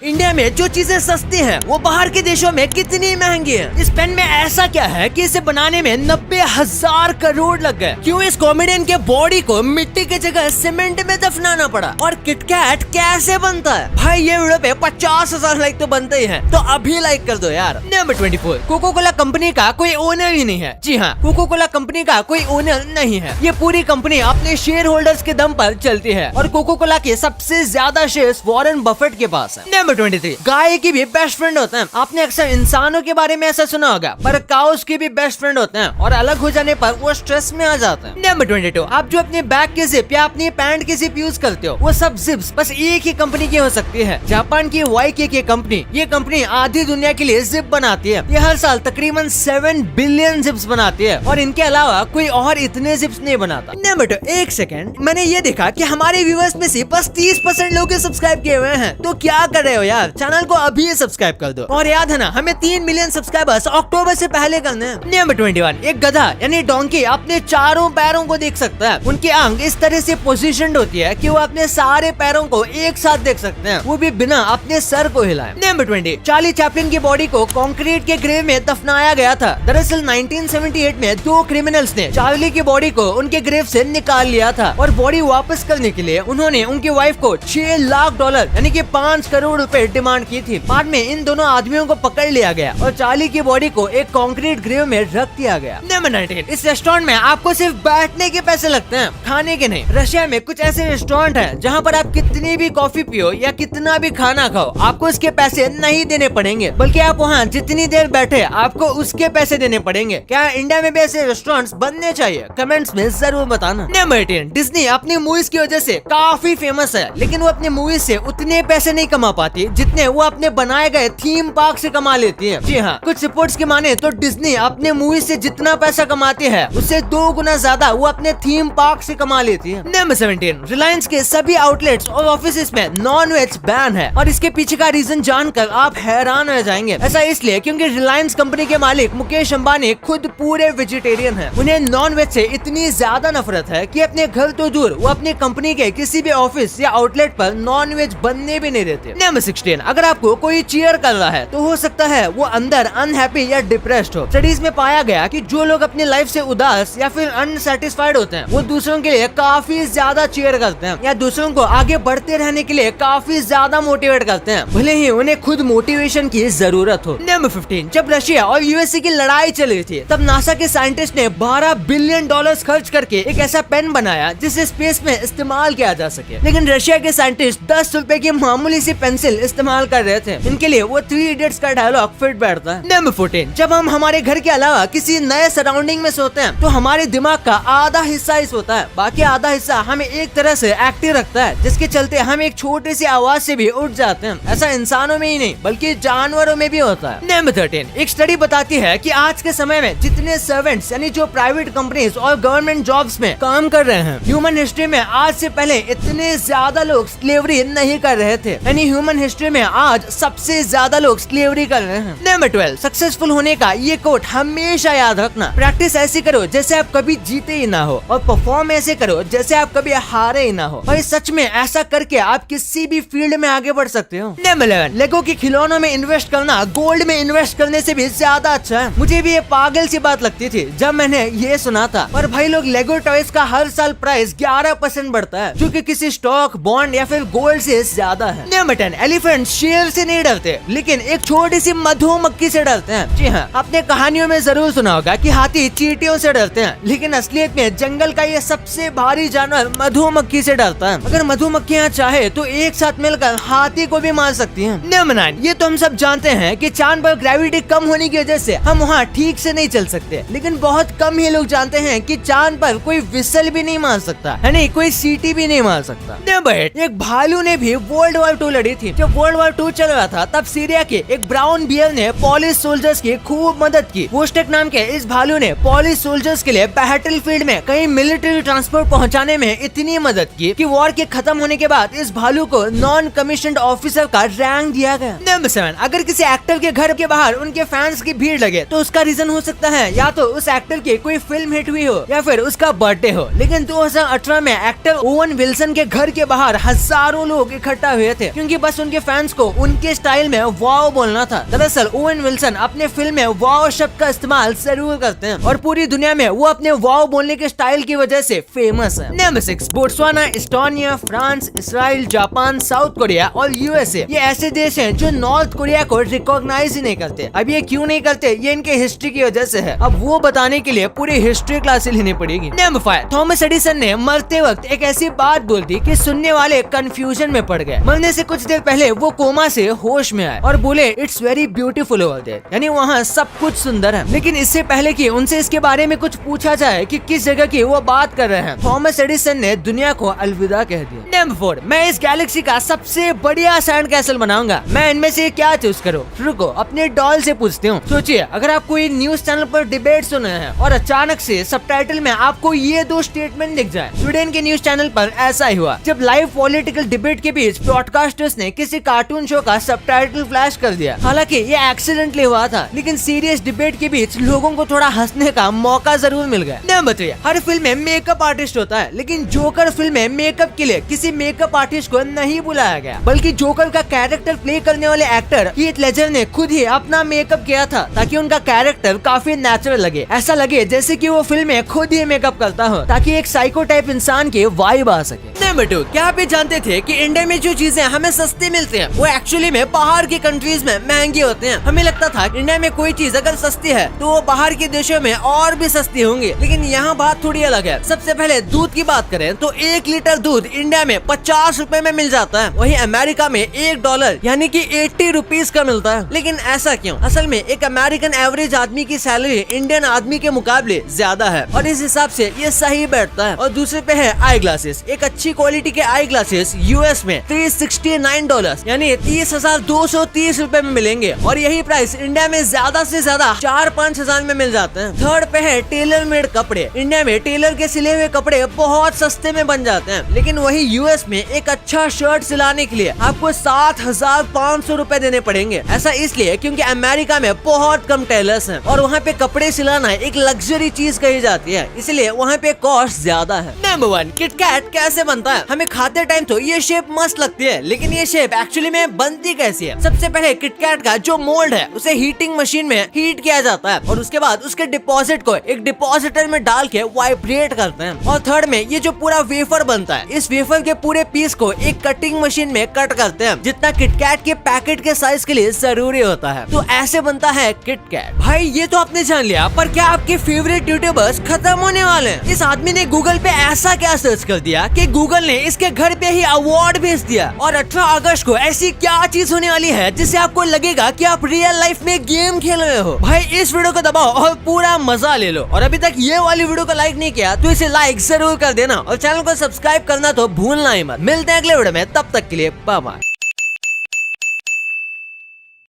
India में जो चीजें सस्ती हैं, वो बाहर के देशों में कितनी महंगी हैं। इस पेन में ऐसा क्या है कि इसे बनाने में 90,000 करोड़ लग गए? क्यों इस कॉमेडियन के बॉडी को मिट्टी की जगह सीमेंट में दफनाना पड़ा? और किटकैट कैसे बनता है? भाई ये वीडियो पे 50,000 लाइक तो बनते ही हैं, तो अभी लाइक कर दो यार। नंबर 24, कोको कोला कंपनी का कोई ओनर ही नहीं है। जी हाँ, कोको कोला कंपनी का कोई ओनर नहीं है। ये पूरी कंपनी अपने शेयर होल्डर्स के दम पर चलती है और कोको कोला के सबसे ज्यादा शेयर्स वॉरेन बफेट के पास है। नंबर 23, गाय की भी बेस्ट फ्रेंड होते हैं। आपने अक्सर इंसानों के बारे में ऐसा सुना होगा, पर काउस की भी बेस्ट फ्रेंड होते हैं और अलग हो जाने पर वो स्ट्रेस में आ जाते हैं। नंबर 22, आप जो अपने बैग की जिप या अपनी पैंट की जिप यूज करते हो, वो सब जिप्स बस एक ही कंपनी की हो सकती है, जापान की YKK कंपनी। ये कंपनी आधी दुनिया के लिए जिप बनाती है। ये हर साल तकरीबन 7 बिलियन जिप्स बनाती है और इनके अलावा कोई और इतने जिप्स नहीं बनाता। नंबर 2, एक सेकंड, मैंने ये देखा कि हमारे व्यूअर्स में से बस 30% लोग सब्सक्राइब किए हुए हैं, तो क्या कर रहे हो यार? चैनल को अभी सब्सक्राइब कर दो। और याद है ना, हमें 3 मिलियन सब्सक्राइबर्स अक्टूबर से पहले करने हैं। नंबर 21, एक गधा यानी डोंकी अपने चारों पैरों को देख सकता है। उनकी आंख इस तरह से पोजीशनड होती है कि वो अपने सारे पैरों को एक साथ देख सकते हैं, वो भी बिना अपने सर को हिलाए। नंबर 20, चार्ली चैपलिन की बॉडी को कंक्रीट के ग्रेव में दफनाया गया था। दरअसल 1978 में 2 क्रिमिनल्स ने चार्ली की बॉडी को उनके ग्रेव से निकाल लिया था और बॉडी वापस करने के लिए उन्होंने उनकी वाइफ को $6 लाख यानी कि 5 करोड़ रुपए डिमांड की थी। बाद में इन दोनों आदमियों को पकड़ लिया गया और चार्ली की बॉडी को एक कंक्रीट ग्रेव में रख दिया गया। नंबर 19, इस रेस्टोरेंट में आपको सिर्फ बैठने के पैसे लगते हैं, खाने के नहीं। रशिया में कुछ ऐसे रेस्टोरेंट हैं जहां पर आप कितनी भी कॉफी पियो या कितना भी खाना खाओ, आपको उसके पैसे नहीं देने पड़ेंगे, बल्कि आप वहां जितनी देर बैठे आपको उसके पैसे देने पड़ेंगे। क्या इंडिया में भी ऐसे रेस्टोरेंट्स बनने चाहिए? कमेंट्स में जरूर बताना। नंबर 18, डिज्नी अपनी मूवीज की वजह से काफी फेमस है, लेकिन वो अपनी मूवीज से उतने पैसे नहीं कमा पाती जितने वो अपने बनाए गए थीम पार्क से कमा लेती है। जी हाँ, कुछ रिपोर्ट्स की माने तो डिज्नी अपने मूवीज से जितना पैसा कमाती है उससे 2 गुना ज्यादा वो अपने थीम पार्क से कमा लेती है। नंबर 17, रिलायंस के सभी आउटलेट्स और ऑफिस में नॉन वेज बैन है और इसके पीछे का रीजन जानकर आप हैरान हो जाएंगे। ऐसा इसलिए क्योंकि रिलायंस कंपनी के मालिक मुकेश अंबानी खुद पूरे वेजिटेरियन हैं। उन्हें नॉन वेज से इतनी ज्यादा नफरत है कि अपने घर तो दूर वो अपनी कंपनी के किसी भी ऑफिस या आउटलेट पर नॉन वेज बनने भी नहीं देते। नंबर 16, अगर आपको कोई चीयर कर रहा है तो हो सकता है वो अंदर अनहैप्पी या डिप्रेस्ड हो। स्टडीज में पाया गया कि जो लोग अपनी लाइफ से उदास या फिर अनसेटिस्फाइड होते हैं, वो दूसरों के लिए काफी ज्यादा चीयर करते हैं या दूसरों को आगे बढ़ते रहने के लिए काफी ज्यादा मोटिवेट करते हैं, भले ही उन्हें खुद मोटिवेशन की जरूरत हो। नंबर 15, जब रशिया और यूएसए की लड़ाई चल रही थी, तब नासा के साइंटिस्ट ने $12 बिलियन खर्च करके एक ऐसा पेन बनाया जिसे स्पेस में इस्तेमाल किया जा सके। लेकिन रशिया के साइंटिस्ट 10 रुपए की मामूली सी पेंसिल इस्तेमाल कर रहे थे। इनके लिए वो 3 इडियट्स का डायलॉग फिट बैठता है। नंबर 14, जब हम हमारे घर के अलावा किसी नए सराउंडिंग में सोते हैं तो हमारे दिमाग का आधा हिस्सा ही सोता है, बाकी आधा हिस्सा हमें एक तरह से एक्टिव रखता है, जिसके चलते हम एक छोटी सी आवाज से भी उठ जाते हैं। ऐसा इंसानों में ही नहीं बल्कि जानवरों में भी होता है। नंबर 13, एक स्टडी बताती है कि आज के समय में जितने सर्वेंट्स यानी जो प्राइवेट कंपनीज और गवर्नमेंट जॉब्स में काम कर रहे हैं, ह्यूमन हिस्ट्री में आज से पहले इतने ज्यादा लोग स्लेवरी नहीं कर रहे थे, यानी ह्यूमन हिस्ट्री में आज सबसे ज्यादा लोग स्लेवरी कर रहे हैं। नंबर 12, सक्सेसफुल होने का ये कोट हमेशा याद रखना, प्रैक्टिस ऐसी करो जैसे आप कभी जीते ही ना हो और परफॉर्म ऐसे करो जैसे आप कभी हारे ही ना हो। और सच में ऐसा करके आप किसी भी फील्ड में आगे बढ़ सकते हो। नंबर 11, लेगो के खिलौनों में इन्वेस्ट करना गोल्ड में इन्वेस्ट करने से भी ज्यादा अच्छा है। मुझे भी ये पागल सी बात लगती थी जब मैंने ये सुना था, और भाई लोग लेगो टॉयज का हर साल प्राइस 11% बढ़ता है, जो कि किसी स्टॉक, बॉन्ड या फिर गोल्ड से ज्यादा है। नंबर 10, एलिफेंट शेर से नहीं डरते, लेकिन एक छोटी सी मधुमक्खी से डरते हैं। जी हाँ, आपने कहानियों में जरूर सुना होगा कि हाथी चींटियों से डरते हैं, लेकिन असलियत में जंगल का ये सबसे भारी जानवर मधुमक्खी से डरता है। अगर मधुमक्खियाँ चाहे तो एक साथ मिलकर हाथी को भी मार सकती हैं। नंबर 9, ये तो हम सब जानते हैं कि चांद पर ग्रेविटी कम होने की वजह से हम वहाँ ठीक से नहीं चल सकते, लेकिन बहुत कम ही लोग जानते हैं कि चांद पर कोई विसल भी नहीं मार सकता, है नहीं, कोई सीटी भी नहीं मार सकता। नंबर 8, एक भालू ने भी World War II लड़ी थी। जब World War II चल रहा था तब सीरिया के एक ब्राउन बियर ने पॉलिश सोल्जर्स की खूब मदद की। वोस्टेक नाम के इस भालू ने पॉलिश सोल्जर्स के लिए बैटलफील्ड में कई मिलिट्री ट्रांसपोर्ट पहुंचाने में इतनी मदद की कि वॉर के खत्म होने के बाद इस भालू को नॉन कमीशन्ड ऑफिसर का रैंक दिया गया। नंबर 7, अगर किसी एक्टर के घर के बाहर उनके फैंस की भीड़ लगे तो उसका रीजन हो सकता है या तो उस एक्टर की कोई फिल्म हिट हुई हो या फिर उसका बर्थडे हो। लेकिन 2018 में एक्टर ओवन विल्सन के घर के बाहर हजारों लोग इकट्ठा हुए थे क्योंकि बस उनके के फैंस को उनके स्टाइल में वाओ बोलना था। दरअसल ओवेन विल्सन अपने फिल्म में वाओ शब्द का इस्तेमाल जरूर करते हैं और पूरी दुनिया में वो अपने वाओ बोलने के स्टाइल की वजह से फेमस है। Number 6, Botswana, Estonia, France, Israel, Japan, south Korea और यूएसए ये ऐसे देश हैं जो नॉर्थ कोरिया को रिकॉग्नाइज ही नहीं करते। अब ये क्यों नहीं करते, ये इनके हिस्ट्री की वजह से है। अब वो बताने के लिए पूरी हिस्ट्री क्लास लेनी पड़ेगी। नंबर 5, थॉमस एडिसन ने मरते वक्त एक ऐसी बात बोल दी कि सुनने वाले कंफ्यूजन में पड़ गए। मरने से कुछ देर पहले वो कोमा से होश में आए और बोले it's very beautiful over there, यानी वहाँ सब कुछ सुंदर है। लेकिन इससे पहले कि उनसे इसके बारे में कुछ पूछा जाए कि किस जगह की वो बात कर रहे हैं, थॉमस एडिसन ने दुनिया को अलविदा कह दिया। नंबर 4, मैं इस गैलेक्सी का सबसे बढ़िया सैंड कैसल बनाऊंगा। मैं इनमें से क्या चूज करूँ? रुको अपने डॉल से पूछते हूँ। सोचिए अगर आप कोई न्यूज चैनल पर डिबेट सुन रहे हैं और अचानक से सबटाइटल में आपको ये दो स्टेटमेंट दिख जाए। स्वीडन के न्यूज चैनल पर ऐसा ही हुआ जब लाइव पॉलिटिकल डिबेट के बीच ब्रॉडकास्टर्स ने किसी कार्टून शो का सबटाइटल फ्लैश कर दिया। हालांकि ये एक्सीडेंटली हुआ था, लेकिन सीरियस डिबेट के बीच लोगों को थोड़ा हंसने का मौका जरूर मिल गया। नंबर 3, हर फिल्म में मेकअप आर्टिस्ट होता है, लेकिन जोकर फिल्म में मेकअप के लिए किसी मेकअप आर्टिस्ट को नहीं बुलाया गया, बल्कि जोकर का कैरेक्टर प्ले करने वाले एक्टर हीथ लेजर ने खुद ही अपना मेकअप किया था ताकि उनका कैरेक्टर काफी नेचुरल लगे, ऐसा लगे जैसे कि वो फिल्म में खुद ही मेकअप करता हो, ताकि एक साइको टाइप इंसान की वाइब आ सके। नंबर 2, क्या आप ये जानते थे कि इंडिया में जो चीजें हमें सस्ती मिलती हैं वो एक्चुअली में बाहर की कंट्रीज में महंगी होती हैं। हमें लगता था इंडिया में कोई चीज अगर सस्ती है तो वो बाहर के देशों में और भी सस्ती होंगी, लेकिन यहाँ बात थोड़ी अलग है। सबसे पहले दूध की बात करें तो 1 लीटर दूध इंडिया में 50 रुपए में मिल जाता है, वहीं अमेरिका में $1 यानी कि 80 रुपीज का मिलता है। लेकिन ऐसा क्यों? असल में एक अमेरिकन एवरेज आदमी की सैलरी इंडियन आदमी के मुकाबले ज्यादा है और इस हिसाब से ये सही बैठता है। और दूसरे पे है आई ग्लासेस। एक अच्छी क्वालिटी के आई ग्लासेस यूएस में $369 यानी 30,230 रुपए में मिलेंगे और यही प्राइस इंडिया में ज्यादा से ज्यादा 4-5 हजार में मिल जाते हैं। थर्ड पे है टेलर मेड कपड़े। इंडिया में टेलर के सिले हुए कपड़े बहुत सस्ते में बन जाते हैं, लेकिन वही यूएस में एक अच्छा शर्ट सिलाने के लिए आपको 7,500 रुपए देने पड़ेंगे। ऐसा इसलिए क्योंकि अमेरिका में बहुत कम टेलर्स हैं और वहाँ पे कपड़े सिलाना एक लग्जरी चीज कही जाती है, इसलिए वहाँ पे कॉस्ट ज्यादा है। नंबर 1, किटकैट कैसे बनता है? हमें खाते टाइम तो ये शेप मस्त लगती है, लेकिन ये शेप एक्चुअली में बनती कैसी है? सबसे पहले किटकैट का जो मोल्ड है उसे हीटिंग मशीन में हीट किया जाता है और उसके बाद उसके डिपॉजिट को एक डिपॉजिटर में डाल के वाइब्रेट करते हैं। और थर्ड में ये जो पूरा वेफर बनता है, इस वेफर के पूरे पीस को एक कटिंग मशीन में कट करते हैं, जितना किटकैट के पैकेट के साइज के लिए जरूरी होता है। तो ऐसे बनता है किटकैट। भाई ये तो आपने जान लिया, पर क्या आपके फेवरेट यूट्यूबर्स खत्म होने वाले हैं? इस आदमी ने गूगल पे ऐसा क्या सर्च कर दिया कि गूगल ने इसके घर पे ही अवार्ड भेज दिया। और 18 अगस्त को ऐसी क्या चीज होने वाली है जिससे आपको लगेगा कि आप रियल लाइफ में गेम खेल रहे हो? भाई इस वीडियो को दबाओ और पूरा मजा ले लो। और अभी तक ये वाली वीडियो को लाइक नहीं किया तो इसे लाइक जरूर कर देना और चैनल को सब्सक्राइब करना तो भूलना ही मत। मिलते हैं अगले वीडियो में, तब तक के लिए बाय बाय।